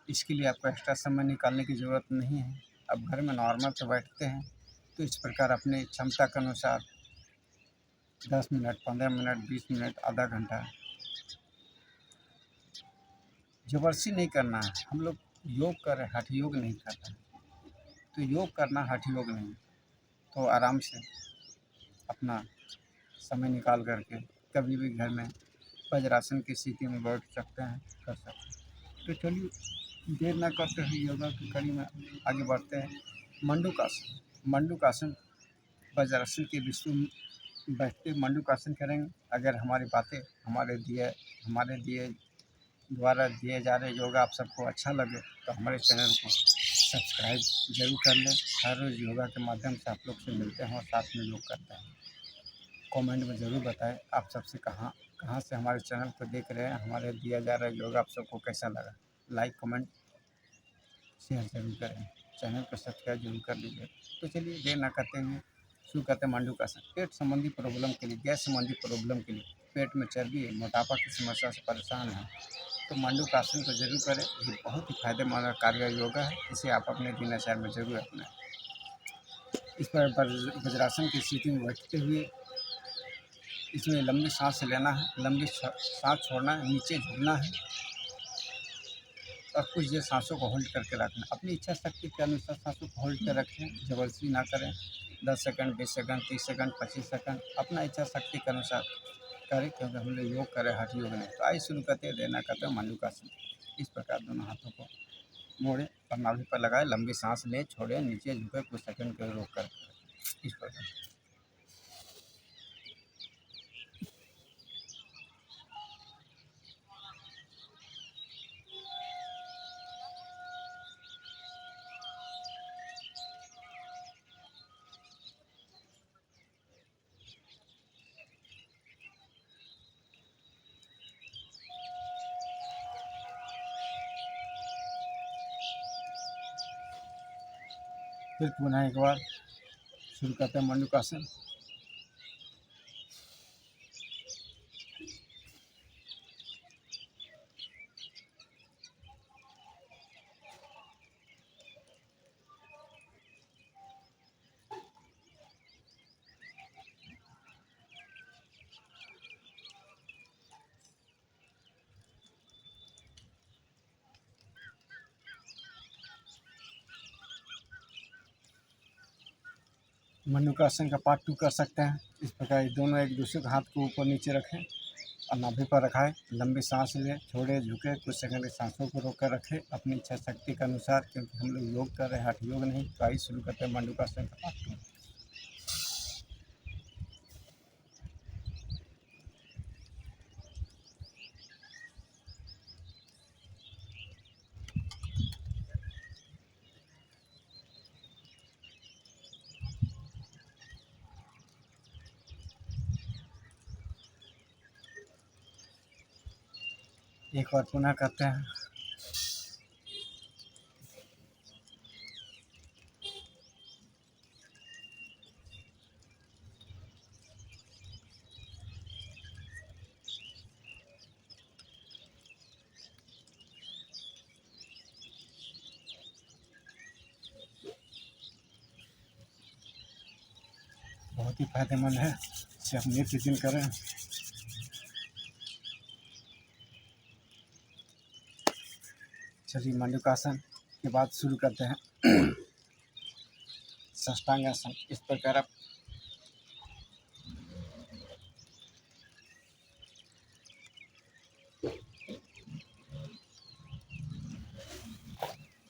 इसके लिए आपको एक्स्ट्रा समय निकालने की ज़रूरत नहीं है। अब घर में नॉर्मल तो बैठते हैं, तो इस प्रकार अपनी क्षमता के अनुसार 10 मिनट, 15 मिनट, 20 मिनट, आधा घंटा, जबरदस्ती नहीं करना है। हम लोग योग कर रहे हैं, हठ योग नहीं कर रहे हैं। तो योग करना हठ योग नहीं। तो आराम से अपना समय निकाल करके कभी भी घर में वज्रासन की स्थिति में बैठ सकते हैं, कर सकते हैं। तो चलिए देर न करते हुए योगा की कड़ी में आगे बढ़ते हैं। मंडूकासन, मंडूकासन वज्रासन के विस्तृत बैठते मंडूकासन करेंगे। अगर हमारी बातें हमारे दिए द्वारा दिए जा रहे योगा आप सबको अच्छा लगे तो हमारे चैनल को सब्सक्राइब जरूर कर लें। हर रोज़ योगा के माध्यम से आप लोग से मिलते हैं और साथ में योग करते हैं। कमेंट में ज़रूर बताएं आप सबसे कहाँ से हमारे चैनल को देख रहे हैं, हमारे दिया जा रहा योगा आप सबको कैसा लगा। लाइक, कमेंट, शेयर जरूर करें। चैनल को सब्सक्राइब जरूर कर लीजिए। तो चलिए देर ना करते हुए शुरू करते हैं मंडूकासन। पेट संबंधी प्रॉब्लम के लिए, गैस संबंधी प्रॉब्लम के लिए, पेट में चर्बी, मोटापा की समस्या से परेशान हैं तो मंडूकासन को जरूर करें। ये बहुत ही फायदेमंद और कारगर योगा है, इसे आप अपने दिनचर्या में जरूर अपनाएं। इस पर वज्रासन की स्थिति में बैठते हुए इसमें लंबी सांस लेना है, लंबी सांस छोड़ना है, नीचे झुकना है और कुछ देर सांसों को होल्ड करके रखना। अपनी इच्छा शक्ति के अनुसार सांसों को होल्ड कर रखें, जबरदस्ती ना करें। 10 सेकंड, 20 सेकंड, 30 सेकंड, 25 सेकंड अपना इच्छा शक्ति के अनुसार करें, क्योंकि हम लोग योग करें, हठ योग नहीं। तो आइए शुरू करते हैं, देना करते हैं मंडूकासन। इस प्रकार दोनों हाथों को मोड़ें और नाभि पर लगाए, लंबी सांस लें, छोड़ें, नीचे झुके, कुछ सेकंड के रोक कर इस प्रकार। फिर पुनः एक बार शुरू करते हैं मंडूकासन। मंडूकासन का पार्ट 2 कर सकते हैं। इस प्रकार दोनों एक दूसरे के हाथ को ऊपर नीचे रखें और नाभि पर रखाएं, लंबी सांस लें, छोड़े, झुके, कुछ सेकंड की सांसों को रोक कर रखें अपनी इच्छा शक्ति के अनुसार, क्योंकि हम लोग योग कर रहे हैं, हठ योग नहीं। तो आइए शुरू करते हैं मंडूकासन का पार्ट 2। एक बार पुनः करते हैं। बहुत ही फायदेमंद है, इसे आप नित्य दिन करें। चलिए मंडूकासन के बाद शुरू करते हैं साष्टांगासन। इस प्रकार आप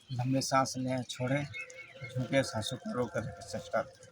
लंबे सांस लें, छोड़ें, झुके, सांसों को रोक कर स्टार्ट।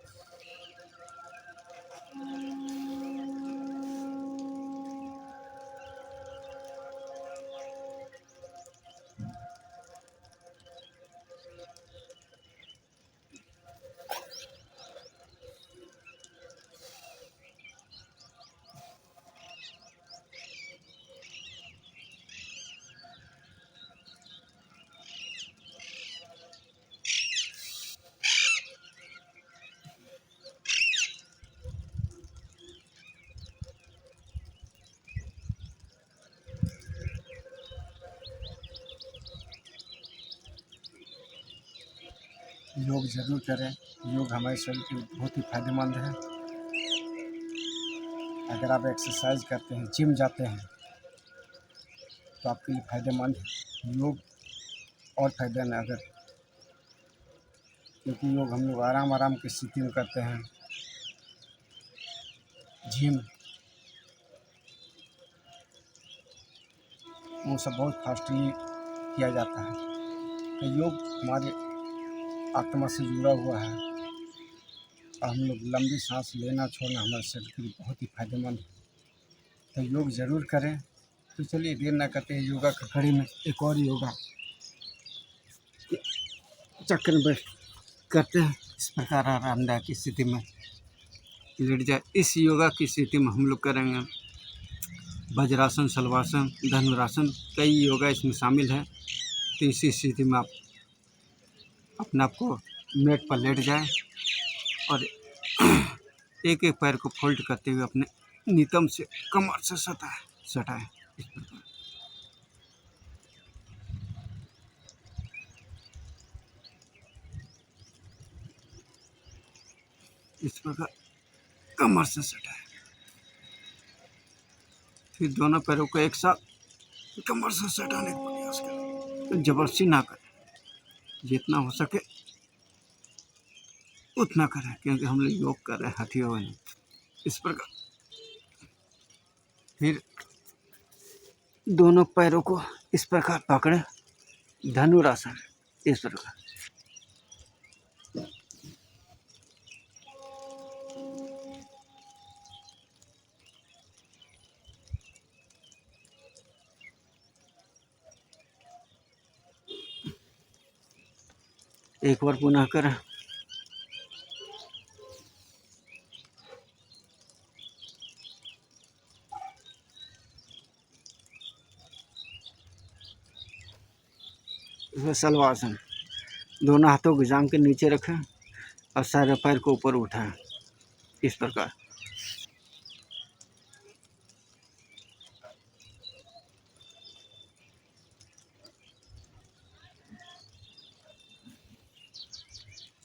योग जरूर करें, योग हमारे शरीर के लिए बहुत ही फायदेमंद है। अगर आप एक्सरसाइज करते हैं, जिम जाते हैं तो आपके लिए फायदेमंद है। योग और फायदेमंद अगर, क्योंकि योग हम लोग आराम की स्थिति में करते हैं। जिम वो सब बहुत फास्टली किया जाता है। तो योग हमारे आत्मा से जुड़ा हुआ है और हम लोग लंबी सांस लेना छोड़ना हमारे शरीर के लिए बहुत ही फायदेमंद है। तो योग ज़रूर करें। तो चलिए देर ना करते हैं, योगा की कड़ी में एक और योगा चक्कर में बैठ करते हैं। इस प्रकार आरामदायक की स्थिति में लेट जाए। इस योगा की स्थिति में हम लोग करेंगे वज्रासन, शलभासन, धनुरासन, कई योगा इसमें शामिल है। तो इसी स्थिति में आप अपने आप को मैट पर लेट जाए और एक एक पैर को फोल्ड करते हुए अपने नितंब से कमर से सटाए इस प्रकार। इस प्रकार कमर से सटाए। फिर दोनों पैरों को एक साथ कमर से सटाने का प्रयास करें। तो जबरदस्ती ना करें, जितना हो सके उतना करें, क्योंकि हम लोग योग कर रहे हैं, हथियों में। इस प्रकार फिर दोनों पैरों को इस प्रकार पकड़े, धनुरासन इस प्रकार। एक बार पुनः करें। सलवासन, दोनों हाथों को जांघ के नीचे रखें और सारे पैर को ऊपर उठाएं इस प्रकार।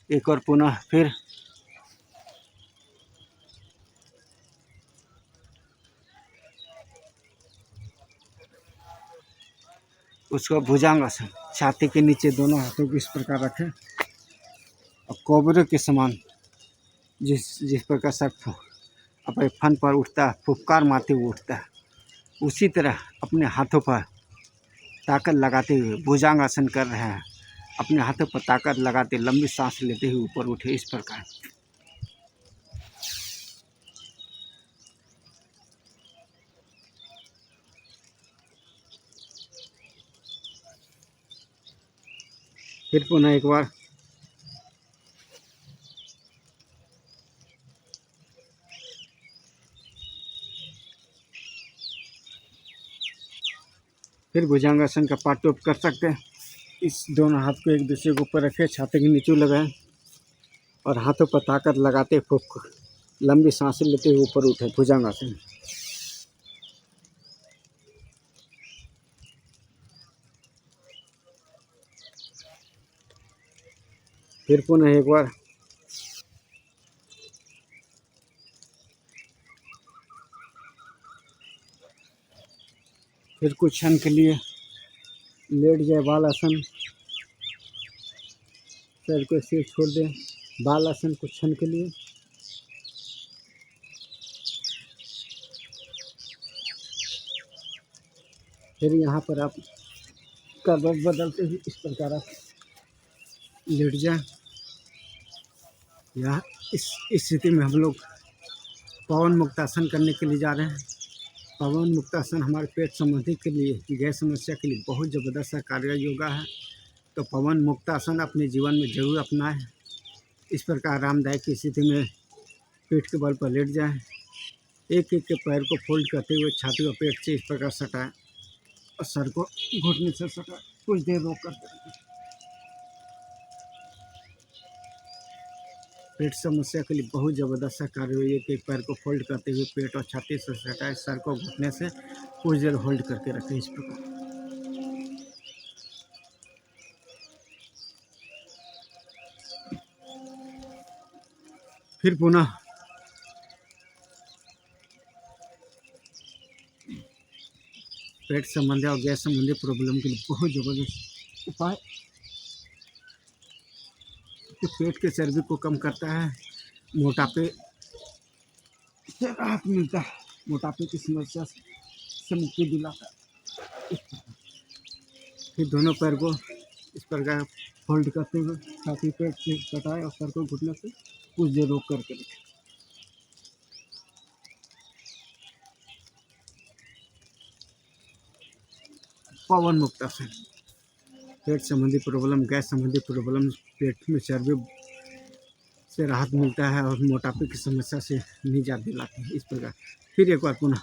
एक और पुनः फिर उसको भुजंगासन, छाती के नीचे दोनों हाथों को इस प्रकार रखें और कोबरे के समान जिस प्रकार सर अपने फन पर उठता है, फुफकार मारते हुए उठता है, उसी तरह अपने हाथों पर ताकत लगाते हुए भुजंगासन कर रहे हैं। अपने हाथों पर ताकत लगाते, लंबी सांस लेते हुए ऊपर उठे इस प्रकार। फिर पुनः एक बार। फिर भुजंगासन का पार्ट टॉप कर सकते हैं। इस दोनों हाथ को एक दूसरे के ऊपर रखें, छाती के नीचे लगाएं और हाथों पर ताकत लगाते फूक लंबी सांसें लेते हुए ऊपर उठे भुजंगासन। फिर पुनः एक बार। फिर कुछ क्षण के लिए लेट जाए, बाल आसन, पैर को सिर छोड़ दें, बाल आसन कुछ क्षण के लिए। फिर यहाँ पर आप करवट बदलते हुए इस प्रकार आप लेट जाए। यहाँ इस स्थिति में हम लोग पवन मुक्तासन करने के लिए जा रहे हैं। पवन मुक्तासन हमारे पेट संबंधी के लिए, गैस समस्या के लिए बहुत ज़बरदस्त कार्य योगा है। तो पवन मुक्तासन अपने जीवन में जरूर अपनाएं। इस प्रकार आरामदायक की स्थिति में पीठ के बल पर लेट जाएं। एक एक के पैर को फोल्ड करते हुए छाती और पेट से इस प्रकार सटाएं और सर को घुटने से सटाएं। कुछ देर रोक कर पेट समस्या के लिए बहुत ज़बरदस्त कार्य है। एक एक पैर को फोल्ड करते हुए पेट और छाती से सटाएं, सर को घुटने से कुछ देर होल्ड करके रखें इस प्रकार। फिर पुनः पेट संबंधी और गैस संबंधी प्रॉब्लम के लिए बहुत ज़बरदस्त उपाय जो पेट के चर्बी को कम करता है, मोटापे से राहत मिलता है, मोटापे की समस्या से मुक्ति दिलाता है। फिर दोनों पैर को इस प्रकार फोल्ड करते हुए छाती पेट से सटाए और सर को घुटने से कुछ देर रोक करके रखें। पवन मुक्तासन, पेट संबंधी प्रॉब्लम, गैस संबंधी प्रॉब्लम, पेट में चर्बी से राहत मिलता है और मोटापे की समस्या से निजात दिलाते हैं इस प्रकार। फिर एक बार पुनः।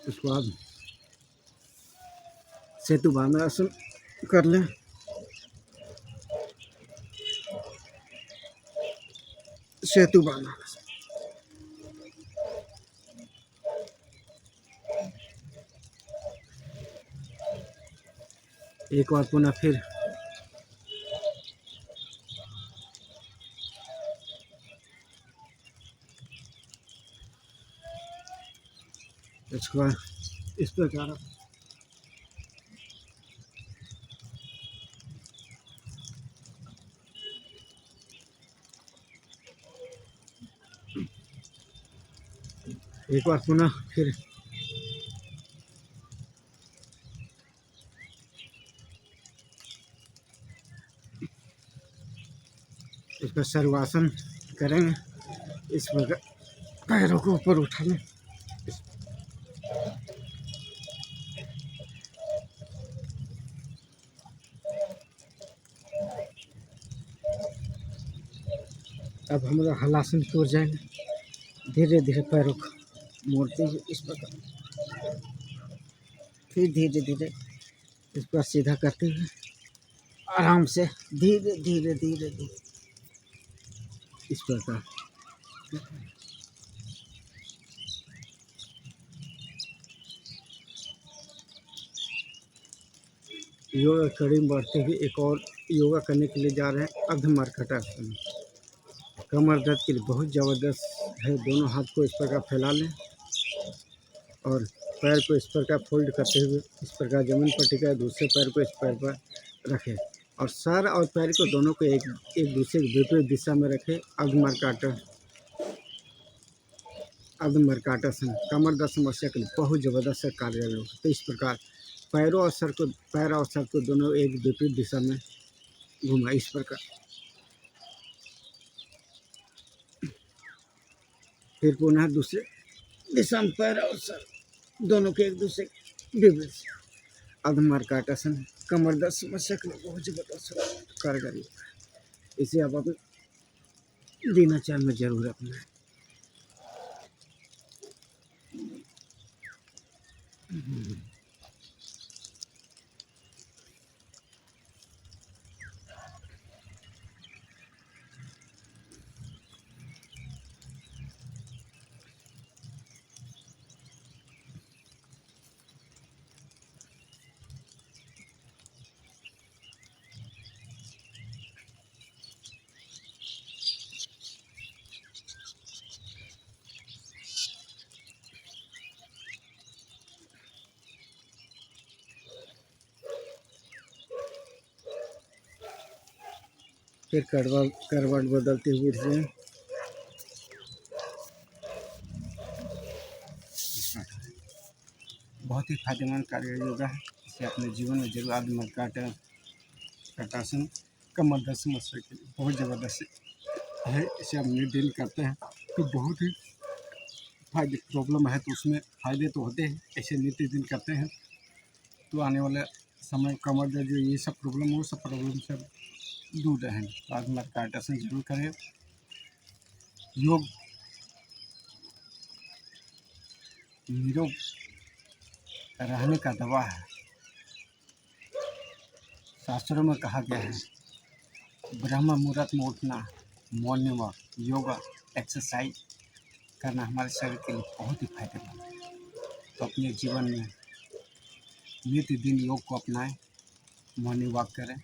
उसके बाद सेतु बांधना आसन कर लें। सेतु बांधना एक बार पुनः फिर इसके बाद इस प्रकार एक बार पुनः फिर इसका सर्वासन करेंगे। इस प्रकार पैरों को ऊपर उठा लें। अब हम लोग हलासन की ओर जाएंगे। धीरे धीरे पैरों को मोड़ते हुए इस प्रकार, फिर धीरे धीरे इस पर सीधा करते हुए आराम से धीरे धीरे धीरे धीरे इस प्रकार योगा कड़ी में बढ़ते हुए एक और योगा करने के लिए जा रहे हैं अर्धमर्कटासन। कमर दर्द के लिए बहुत ज़बरदस्त है। दोनों हाथ को इस प्रकार फैला लें और पैर को इस प्रकार फोल्ड करते हुए इस प्रकार जमीन पर टिकाए, दूसरे पैर को इस पैर पर रखें और सर और पैर को दोनों को एक दूसरे के विपरीत दिशा में रखें। अर्धमर्कटासन कमर दर्द समस्या के लिए बहुत ज़बरदस्त कार्य है। तो इस प्रकार पैर और सर को दोनों एक विपरीत दिशा में घुमा। इस प्रकार फिर पुनः दूसरे दिशा में पैर और सर दोनों के एक दूसरे विपरीत। अर्धमर्कटासन कमर दर्द समस्या के लिए बहुत ज़बरदस्त कारगर है। इसे आप अपने दिनचर्या में जरूर अपनाएं। फिर करवट बदलते हुए उठें। बहुत ही फायदेमंद कार्य योगा है। इसे अपने जीवन में जरूर अर्धमर्कटासन कमर दर्द समस्या के लिए बहुत ज़बरदस्त है। इसे हम नित्यदिन करते हैं तो बहुत ही फायदे, प्रॉब्लम है तो उसमें फ़ायदे तो होते हैं। ऐसे नित्यदिन करते हैं तो आने वाले समय कमर दर्द जो ये सब प्रॉब्लम हो, सब प्रॉब्लम से दूर रहें। तो अर्धमर्कटासन जरूर करें। योग निरोग रहने का दवा है। शास्त्रों में कहा गया है ब्रह्म मुहूर्त में उठना, मॉर्निंग वॉक, योगा, एक्सरसाइज करना हमारे शरीर के लिए बहुत ही फायदेमंद है। तो अपने जीवन में नित्य दिन योग को अपनाएं, मॉर्निंग वॉक करें,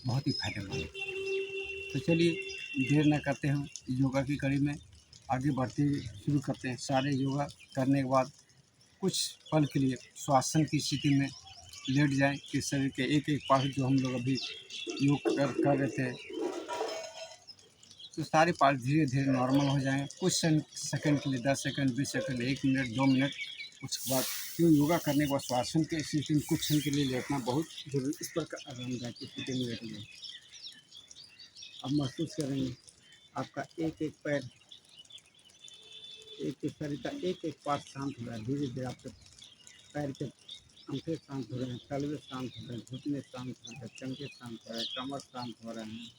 बहुत ही फायदेमंद है। तो चलिए देर न करते हैं, योगा की कड़ी में आगे बढ़ते शुरू करते हैं। सारे योगा करने के बाद कुछ पल के लिए श्वासन की स्थिति में लेट जाएं कि शरीर के एक एक पार्ट जो हम लोग अभी योग कर रहे थे तो सारे पार्ट धीरे धीरे नॉर्मल हो जाएं। कुछ सेकंड के लिए 10 सेकंड, 20 सेकंड, 1 मिनट, 2 मिनट, उसके बाद फिर योगा करने के बाद श्वासन के स्थिति में कुछ क्षण के लिए लेटना बहुत जरूरी। इस प्रकार आरामदायक स्थिति में लेटेंगे। अब महसूस करेंगे आपका एक एक पैर, एक एक शरीर का एक एक पार्ट शांत हो रहा है। धीरे धीरे आपके पैर के अंगूठे शांत हो रहे हैं, तलवे शांत हो रहे हैं, घुटने शांत हो रहे हैं, चंगे शांत हो रहे हैं, कमर शांत हो रहे हैं,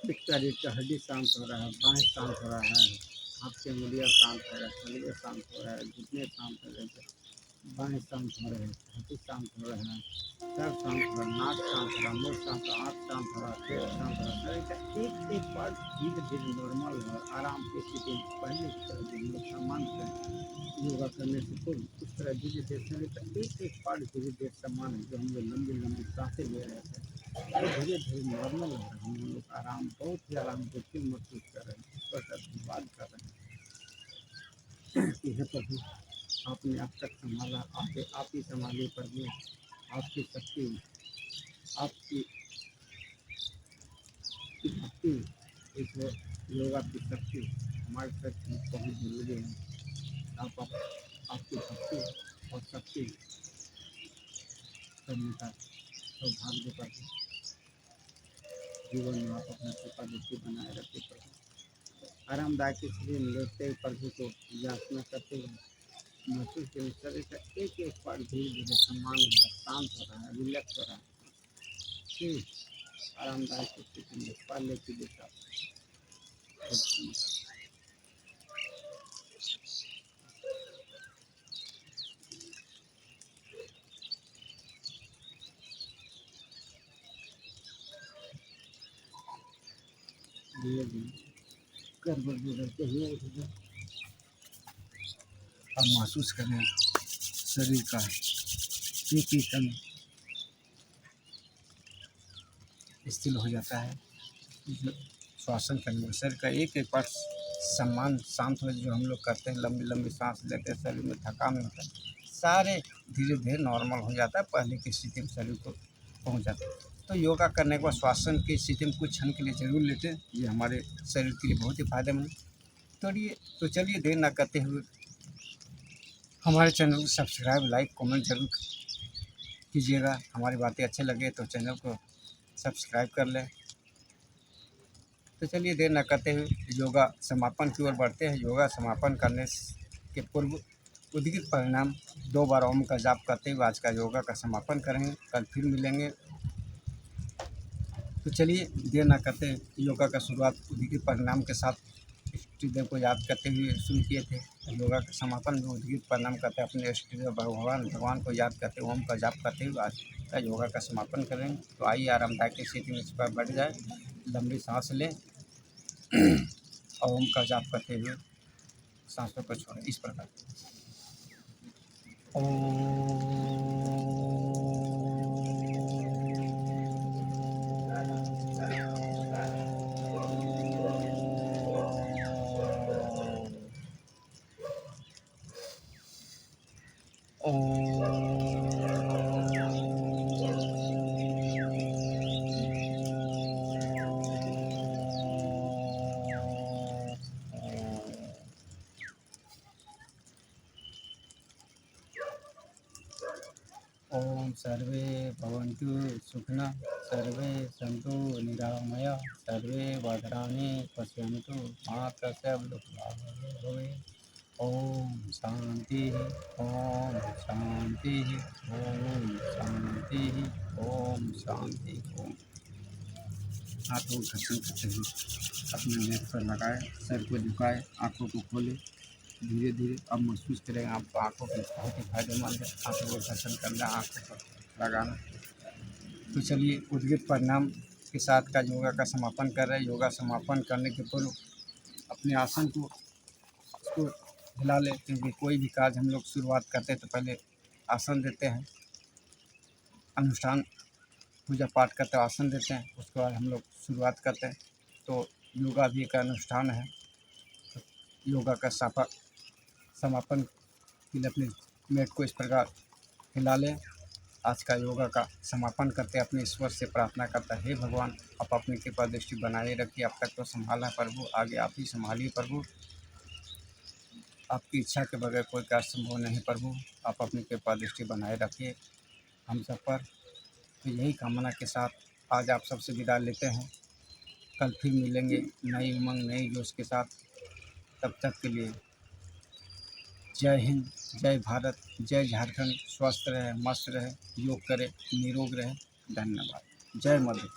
पिट्ठा रीढ़ का हड्डी शांत हो रहा है, बाएं शांत हो रहा है, आपकी उंगलियाँ शांत हो रहा है, शरीर शांत हो रहा है, घुटने शांत हो रहे हैं, बाएँ शांत हो रहे हैं, छाती शांत हो रहा है, सर शांत हो रहा है, नाक शांत हो रहा है, मुँह शांत हो रहा है, आँख शांत हो रहा है, पेट शांत हो रहा है। शरीर का एक-एक पार्ट धीरे-धीरे नॉर्मल और आराम की स्थिति में पहले की तरह जो हम लोग सामान्य हैं, योगा करने से पूर्व उस तरह धीरे-धीरे शरीर का एक-एक पार्ट धीरे-धीरे सामान्य जो हम लोग लंबी-लंबी साँसें ले रहे थे, वो धीरे-धीरे नॉर्मल हो रहा है। हम लोग आराम, बहुत ही आराम बिल्कुल महसूस कर रहे हैं। ईश्वर का धन्यवाद कर रहे हैं कि हे प्रभु, आपने अब तक संभाला, आगे आप ही संभालिए प्रभु। आपकी शक्ति, आपकी भक्ति, इस योगा की शक्ति हमारे तक बहुत ज़रूरी है। आपकी भक्ति और शक्ति करने का सौभाग्य प्रभु जीवन में आप अपना कृपा दृष्टि बनाए रखिए प्रभु। आरामदायक स्थिति में लेटते ही प्रभु को याचना करते हुए महसूस करें शरीर का एक-एक पार्ट धीरे-धीरे सम्मान हो रहा है, शांत हो रहा है, रिलैक्स हो रहा है। फिर आरामदायक स्थिति में पहले की दिशा धीरे-धीरे करवट बदलते हुए उठ जाए। अब महसूस करें शरीर का एक-एक अंग स्थिर हो जाता है। जो श्वासन करने में शरीर का एक-एक पार्ट सम्मान शांत हो, जो हम लोग करते हैं, लंबी-लंबी साँस लेते हैं, शरीर में थकान नहीं होता है। सारे धीरे-धीरे नॉर्मल हो जाता है, पहले की स्थिति में शरीर को पहुँच जाता है। तो योगा करने के बाद श्वासन की स्थिति में कुछ क्षण के लिए ज़रूर लेटें, ये हमारे शरीर के लिए बहुत ही फ़ायदेमंद है। तो चलिए देर ना करते हुए हमारे चैनल को सब्सक्राइब, लाइक, कमेंट ज़रूर कीजिएगा। हमारी बातें अच्छे लगे तो चैनल को सब्सक्राइब कर लें। तो चलिए देर न करते हुए योगा समापन की ओर बढ़ते हैं। योगा समापन करने के पूर्व उद्गीत परिणाम 2 बार ओम का जाप करते हुए आज का योगा का समापन करेंगे। कल फिर मिलेंगे। तो चलिए देर न करते योगा का शुरुआत उद्गीत परिणाम के साथ इष्टदेव को याद करते हुए शुरू किए थे। योगा के समापन में उद्गीत परिणाम करते अपने इष्टदेव भगवान को याद करते ओम का जाप करते हुए आज का योगा का समापन करेंगे। तो आइए आरामदायक स्थिति में इस पर बैठ जाए, लंबी सांस लें और ओम का जाप करते हुए सांसों को छोड़ें इस प्रकार। ओम सर्वे भवन्तु सुखिनः, सर्वे सन्तु निरामया, सर्वे भद्राणि पश्यन्तु मा कश्चित् दुःखभाग् भवेत्। ओम शांति, ओम शांति, ओम शांति, ओम शांति। ओम हाथों को घर्षण करते हुए अपने नेत्र पर लगाए, सर को झुकाए, आँखों को खोले। धीरे धीरे अब महसूस करें आपको आँखों के बहुत ही फायदेमंद है। आँखों को घर्षण करना, आँखों पर लगाना। तो चलिए उद्गीत परिणाम के साथ का योगा का समापन कर रहे हैं। योगा समापन करने के पूर्व अपने आसन को उसको हिला लें, क्योंकि कोई भी कार्य हम लोग शुरुआत करते हैं तो पहले आसन देते हैं। अनुष्ठान पूजा पाठ करते आसन देते हैं, उसके बाद हम लोग शुरुआत करते हैं। तो योगा भी एक अनुष्ठान है। तो योगा का समापन के लिए अपने मेट को इस प्रकार हिला लें। आज का योगा का समापन करते अपने ईश्वर से प्रार्थना करता है, हे भगवान, आप अपनी कृपा दृष्टि बनाए रखिए। अब तक तो संभाला प्रभु, आगे आप ही संभालिए प्रभु। आपकी इच्छा के बगैर कोई कार्य संभव नहीं प्रभु। आप अपनी कृपा दृष्टि बनाए रखिए हम सब पर। तो यही कामना के साथ आज आप सबसे विदा लेते हैं। कल फिर मिलेंगे नई उमंग, नई जोश के साथ। तब तक के लिए जय हिंद, जय भारत, जय झारखंड। स्वस्थ रहे, मस्त रहे, योग करे, निरोग रहे। धन्यवाद। जय मधु।